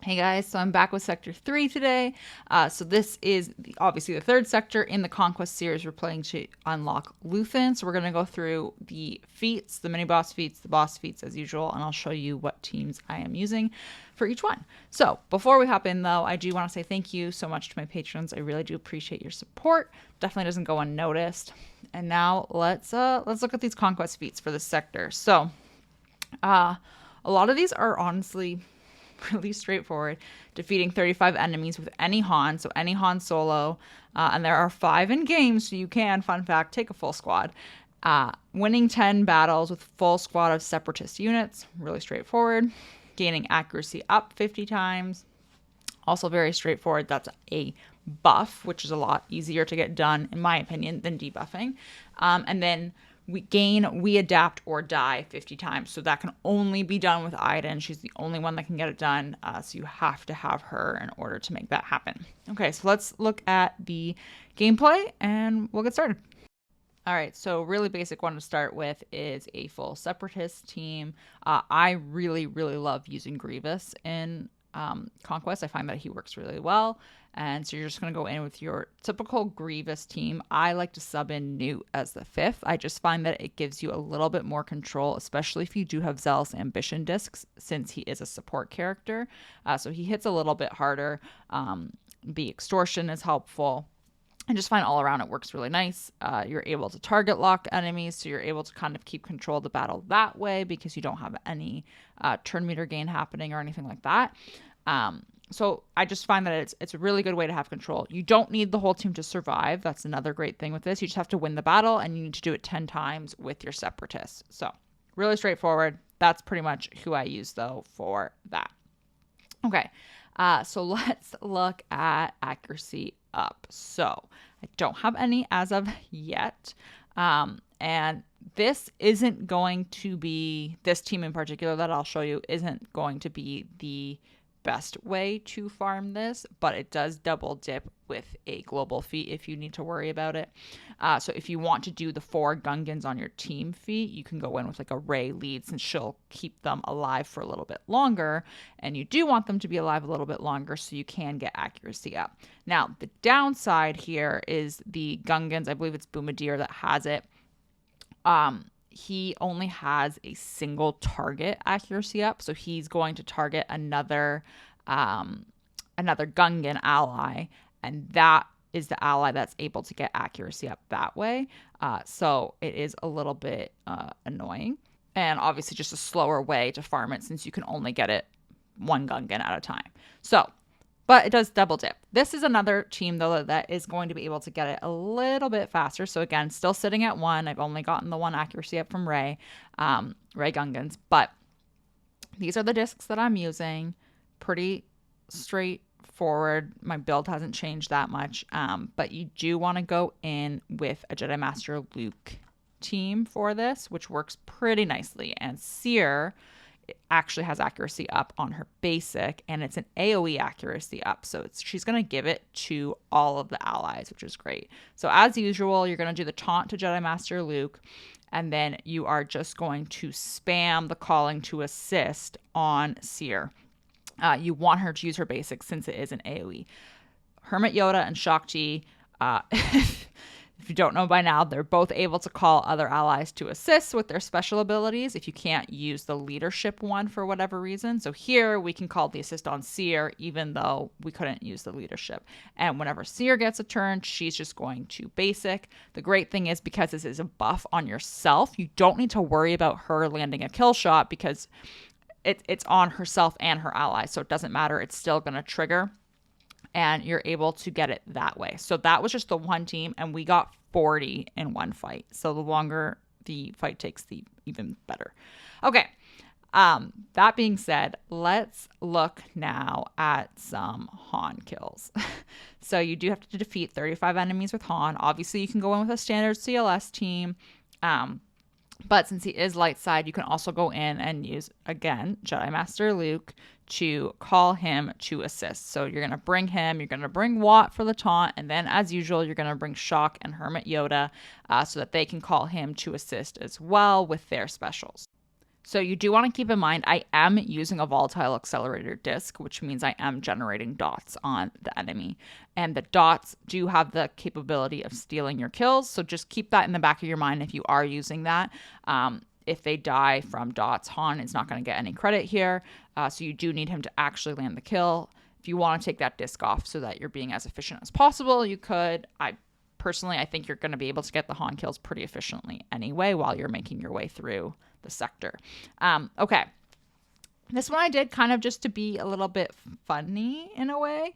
Hey guys, so I'm back with Sector 3 today. So this is obviously the third sector in the Conquest series we're playing to unlock Luthen. So we're going to go through the feats, the mini-boss feats, the boss feats as usual, and I'll show you what teams I am using for each one. So before we hop in though, I do want to say thank you so much to my patrons. I really do appreciate your support. Definitely doesn't go unnoticed. And now let's look at these Conquest feats for this sector. So a lot of these are honestly really straightforward. Defeating 35 enemies with any Han, so any Han Solo, and there are 5 in game, so you can, fun fact, take a full squad. Winning 10 battles with full squad of Separatist units, really straightforward. Gaining accuracy up 50 times, also very straightforward. That's a buff, which is a lot easier to get done, in my opinion, than debuffing. And then we adapt or die 50 times. So that can only be done with Iden. She's the only one that can get it done. So you have to have her in order to make that happen. Okay, so let's look at the gameplay and we'll get started. All right, so really basic one to start with is a full Separatist team. I really, really love using Grievous in Conquest. I find that he works really well. And so you're just going to go in with your typical Grievous team. I like to sub in Newt as the 5th. I just find that it gives you a little bit more control, especially if you do have Zealous Ambition discs, since he is a support character. So he hits a little bit harder. The extortion is helpful. And just find all around it works really nice. You're able to target lock enemies, so you're able to kind of keep control of the battle that way because you don't have any turn meter gain happening or anything like that. So I just find that it's a really good way to have control. You don't need the whole team to survive. That's another great thing with this. You just have to win the battle, and you need to do it 10 times with your Separatists. So really straightforward. That's pretty much who I use, though, for that. Okay, so let's look at accuracy up. So I don't have any as of yet. And this isn't going to be, this team in particular that I'll show you isn't going to be the best way to farm this, but it does double dip with a global feat if you need to worry about it. So if you want to do the 4 Gungans on your team feat, you can go in with like a Rey lead, since she'll keep them alive for a little bit longer, and you do want them to be alive a little bit longer so you can get accuracy up. Now the downside here is the Gungans, I believe it's Boomadir that has it. He only has a single target accuracy up, so he's going to target another Gungan ally, and that is the ally that's able to get accuracy up that way. So it is a little bit annoying, and obviously just a slower way to farm it since you can only get it 1 Gungan at a time. But it does double dip. This is another team, though, that is going to be able to get it a little bit faster. So again, still sitting at 1. I've only gotten the 1 accuracy up from Rey Gungans. But these are the discs that I'm using. Pretty straightforward. My build hasn't changed that much. But you do want to go in with a Jedi Master Luke team for this, which works pretty nicely. And Cere actually has accuracy up on her basic, and it's an AoE accuracy up, so she's going to give it to all of the allies, which is great. So as usual, you're going to do the taunt to Jedi Master Luke, and then you are just going to spam the calling to assist on Cere. You want her to use her basic since it is an AoE. Hermit Yoda and Shakti, if you don't know by now, they're both able to call other allies to assist with their special abilities if you can't use the leadership one for whatever reason. So here we can call the assist on Cere even though we couldn't use the leadership. And whenever Cere gets a turn, she's just going to basic. The great thing is, because this is a buff on yourself, you don't need to worry about her landing a kill shot because it's on herself and her allies. So it doesn't matter. It's still going to trigger. And you're able to get it that way. So that was just the one team, and we got 40 in one fight. So the longer the fight takes, the even better. Okay, that being said, let's look now at some Han kills. So you do have to defeat 35 enemies with Han. Obviously, you can go in with a standard CLS team. But since he is light side, you can also go in and use, again, Jedi Master Luke to call him to assist. So you're going to bring him, you're going to bring Watt for the taunt, and then as usual, you're going to bring Shock and Hermit Yoda so that they can call him to assist as well with their specials. So you do want to keep in mind, I am using a volatile accelerator disc, which means I am generating dots on the enemy. And the dots do have the capability of stealing your kills. So just keep that in the back of your mind if you are using that. If they die from dots, Han is not going to get any credit here. So you do need him to actually land the kill. If you want to take that disc off so that you're being as efficient as possible, you could. Personally, I think you're going to be able to get the Han kills pretty efficiently anyway while you're making your way through the sector. Okay. This one I did kind of just to be a little bit funny in a way.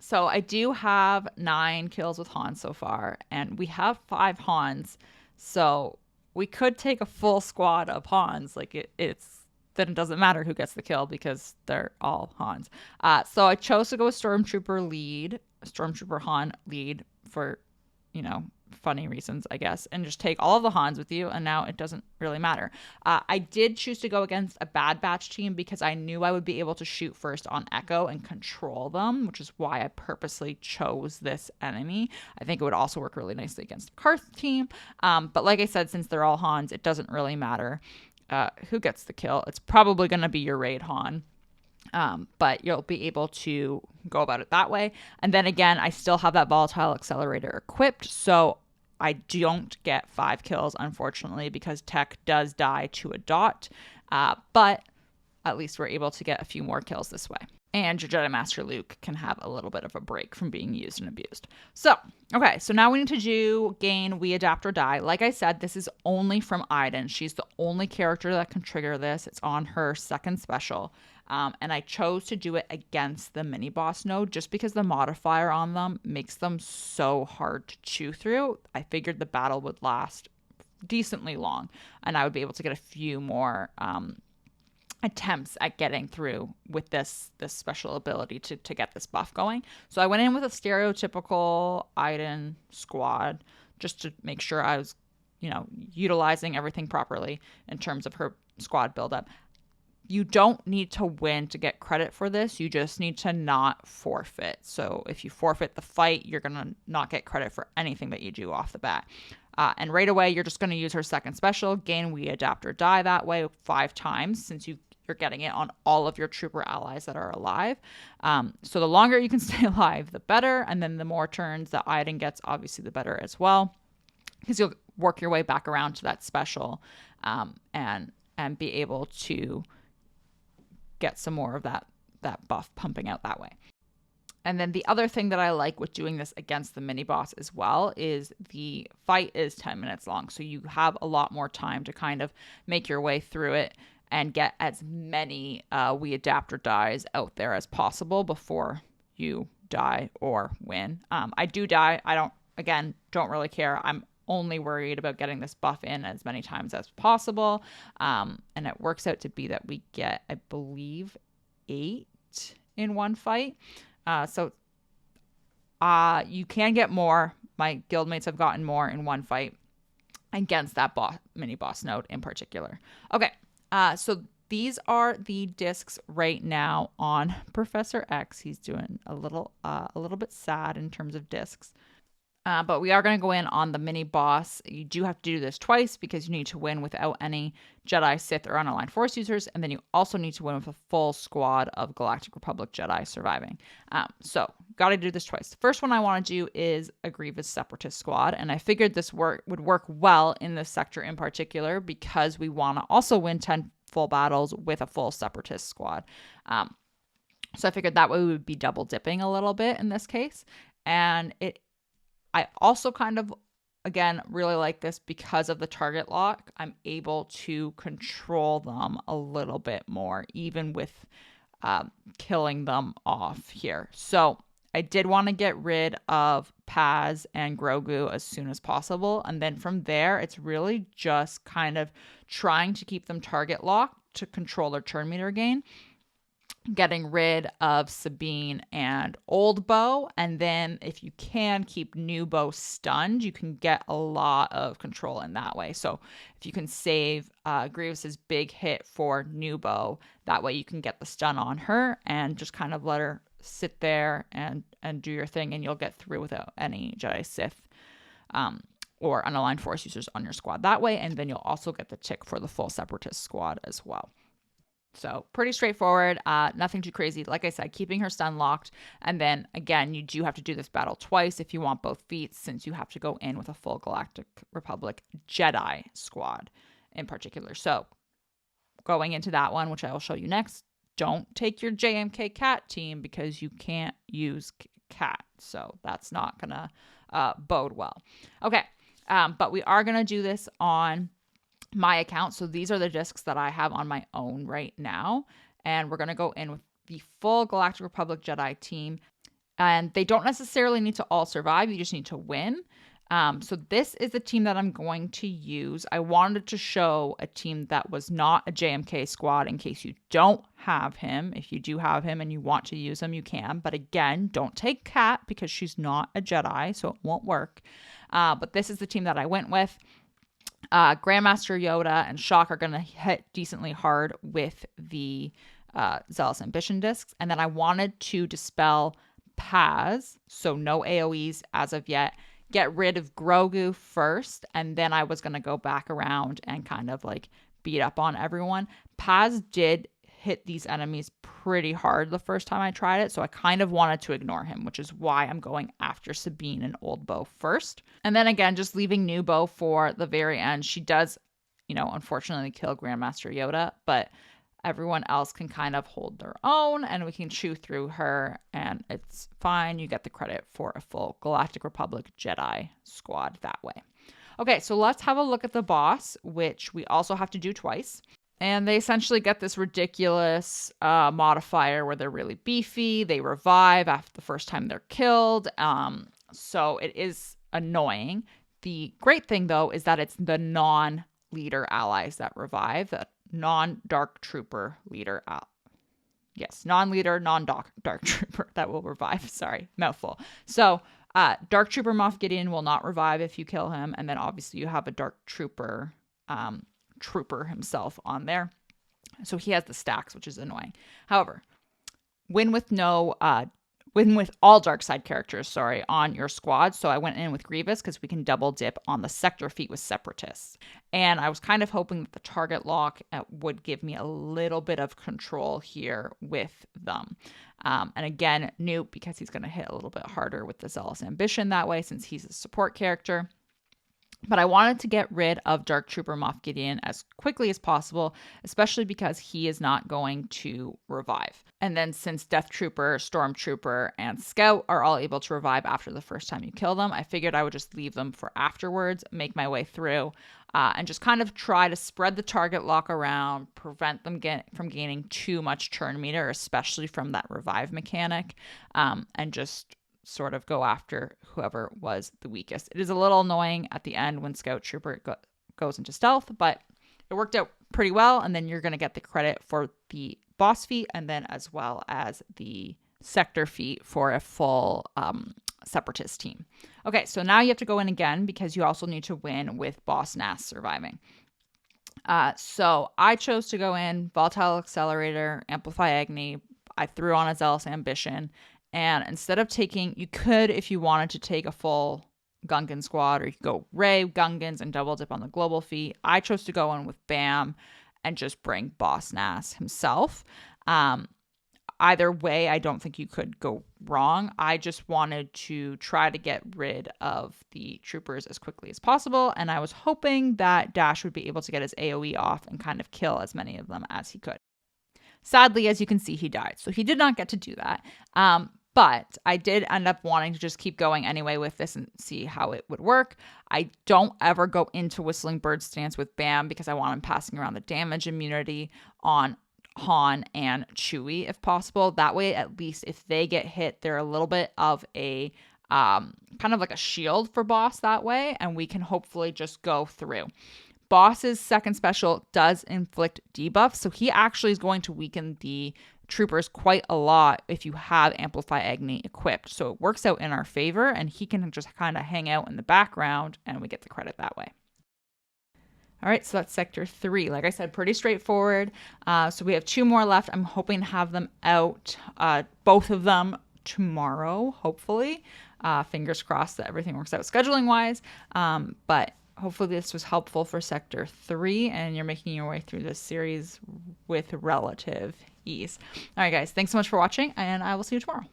So I do have 9 kills with Han so far, and we have 5 Hans. So we could take a full squad of Hans. Like then it doesn't matter who gets the kill because they're all Hans. So I chose to go with Stormtrooper Han lead for, funny reasons, I guess, and just take all of the Hans with you, and now it doesn't really matter. I did choose to go against a Bad Batch team because I knew I would be able to shoot first on Echo and control them, which is why I purposely chose this enemy. I think it would also work really nicely against a Karth team, but like I said, since they're all Hans, it doesn't really matter who gets the kill. It's probably going to be your raid Han. But you'll be able to go about it that way. And then again, I still have that volatile accelerator equipped, so I don't get 5 kills, unfortunately, because Tech does die to a dot. But at least we're able to get a few more kills this way. And your Jedi Master Luke can have a little bit of a break from being used and abused. So now we need to gain, we adapt or die. Like I said, this is only from Iden. She's the only character that can trigger this. It's on her second special. And I chose to do it against the mini boss node just because the modifier on them makes them so hard to chew through. I figured the battle would last decently long and I would be able to get a few more attempts at getting through with this special ability to get this buff going. So I went in with a stereotypical Iden squad just to make sure I was, utilizing everything properly in terms of her squad buildup. You don't need to win to get credit for this. You just need to not forfeit. So if you forfeit the fight, you're going to not get credit for anything that you do off the bat. And right away, you're just going to use her second special, gain, we adapt or die that way 5 times since you're getting it on all of your trooper allies that are alive. So the longer you can stay alive, the better. And then the more turns that Iden gets, obviously, the better as well. Because you'll work your way back around to that special and be able to get some more of that buff pumping out that way. And then the other thing that I like with doing this against the mini boss as well is the fight is 10 minutes long. So you have a lot more time to kind of make your way through it and get as many we adapt or dies out there as possible before you die or win. I do die. I don't really care. I'm only worried about getting this buff in as many times as possible. And it works out to be that we get, I believe, 8 in one fight. So you can get more. My guildmates have gotten more in one fight against that mini boss node in particular. Okay, so these are the discs right now on Professor X. He's doing a little bit sad in terms of discs. But we are going to go in on the mini boss. You do have to do this twice because you need to win without any Jedi, Sith, or unaligned Force users. And then you also need to win with a full squad of Galactic Republic Jedi surviving. So got to do this twice. The first one I want to do is a Grievous Separatist squad. And I figured this would work well in this sector in particular because we want to also win 10 full battles with a full Separatist squad. So I figured that way we would be double dipping a little bit in this case. And I also kind of, again, really like this because of the target lock. I'm able to control them a little bit more, even with killing them off here. So I did want to get rid of Paz and Grogu as soon as possible. And then from there, it's really just kind of trying to keep them target locked to control their turn meter gain. Getting rid of Sabine and Old Bow, and then if you can keep New Bow stunned, you can get a lot of control in that way. So if you can save Grievous's big hit for New Bow, that way you can get the stun on her and just kind of let her sit there and do your thing, and you'll get through without any Jedi Sith or unaligned force users on your squad that way. And then you'll also get the tick for the full Separatist squad as well. So pretty straightforward, nothing too crazy. Like I said, keeping her stun locked. And then again, you do have to do this battle twice if you want both feats, since you have to go in with a full Galactic Republic Jedi squad in particular. So going into that one, which I will show you next, don't take your JMK Cat team because you can't use Cat. So that's not going to bode well. Okay, but we are going to do this on my account. So these are the discs that I have on my own right now. And we're going to go in with the full Galactic Republic Jedi team. And they don't necessarily need to all survive. You just need to win. So this is the team that I'm going to use. I wanted to show a team that was not a JMK squad in case you don't have him. If you do have him and you want to use him, you can. But again, don't take Kat because she's not a Jedi, so it won't work. But this is the team that I went with. Grandmaster Yoda and Shock are going to hit decently hard with the Zealous Ambition discs. And then I wanted to dispel Paz, so no AoEs as of yet. Get rid of Grogu first, and then I was going to go back around and kind of like beat up on everyone. Paz did hit these enemies pretty hard the first time I tried it, so I kind of wanted to ignore him, which is why I'm going after Sabine and Old Bo first. And then again, just leaving New Bo for the very end. She does, unfortunately kill Grandmaster Yoda, but everyone else can kind of hold their own and we can chew through her and it's fine. You get the credit for a full Galactic Republic Jedi squad that way. Okay, so let's have a look at the boss, which we also have to do twice. And they essentially get this ridiculous modifier where they're really beefy. They revive after the first time they're killed. So it is annoying. The great thing, though, is that it's the non-leader allies that revive, that non-Dark Trooper leader. Yes, non-leader, non-Dark Trooper that will revive. Sorry, mouthful. So Dark Trooper Moff Gideon will not revive if you kill him. And then obviously you have a Dark Trooper Trooper himself on there. So he has the stacks, which is annoying. However, win with all dark side characters, on your squad. So I went in with Grievous because we can double dip on the sector feat with Separatists. And I was kind of hoping that the target lock would give me a little bit of control here with them. And again, Newt, because he's going to hit a little bit harder with the Zealous Ambition that way since he's a support character. But I wanted to get rid of Dark Trooper Moff Gideon as quickly as possible, especially because he is not going to revive. And then since Death Trooper, Stormtrooper, and Scout are all able to revive after the first time you kill them, I figured I would just leave them for afterwards, make my way through, and just kind of try to spread the target lock around, prevent them from gaining too much turn meter, especially from that revive mechanic, and just sort of go after whoever was the weakest. It is a little annoying at the end when Scout Trooper goes into stealth, but it worked out pretty well. And then you're going to get the credit for the boss feat and then as well as the sector feat for a full Separatist team. Okay, so now you have to go in again because you also need to win with Boss Nass surviving. So I chose to go in Volatile Accelerator, Amplify Agni. I threw on a Zealous Ambition. And instead of taking, you could, if you wanted to take a full Gungan squad, or you could go Rey, Gungans, and double dip on the global feat. I chose to go in with Bam and just bring Boss Nass himself. Either way, I don't think you could go wrong. I just wanted to try to get rid of the troopers as quickly as possible. And I was hoping that Dash would be able to get his AoE off and kind of kill as many of them as he could. Sadly, as you can see, he died. So he did not get to do that. But I did end up wanting to just keep going anyway with this and see how it would work. I don't ever go into Whistling Bird stance with Bam because I want him passing around the damage immunity on Han and Chewie if possible. That way, at least if they get hit, they're a little bit of a kind of like a shield for Boss that way. And we can hopefully just go through. Boss's second special does inflict debuffs, so he actually is going to weaken the troopers quite a lot if you have Amplify Agni equipped. So it works out in our favor, and he can just kind of hang out in the background, and we get the credit that way. All right, so that's Sector 3. Like I said, pretty straightforward. So we have 2 more left. I'm hoping to have them out, both of them tomorrow, hopefully. Fingers crossed that everything works out scheduling wise. But hopefully this was helpful for Sector 3 and you're making your way through this series with relative ease. All right, guys, thanks so much for watching, and I will see you tomorrow.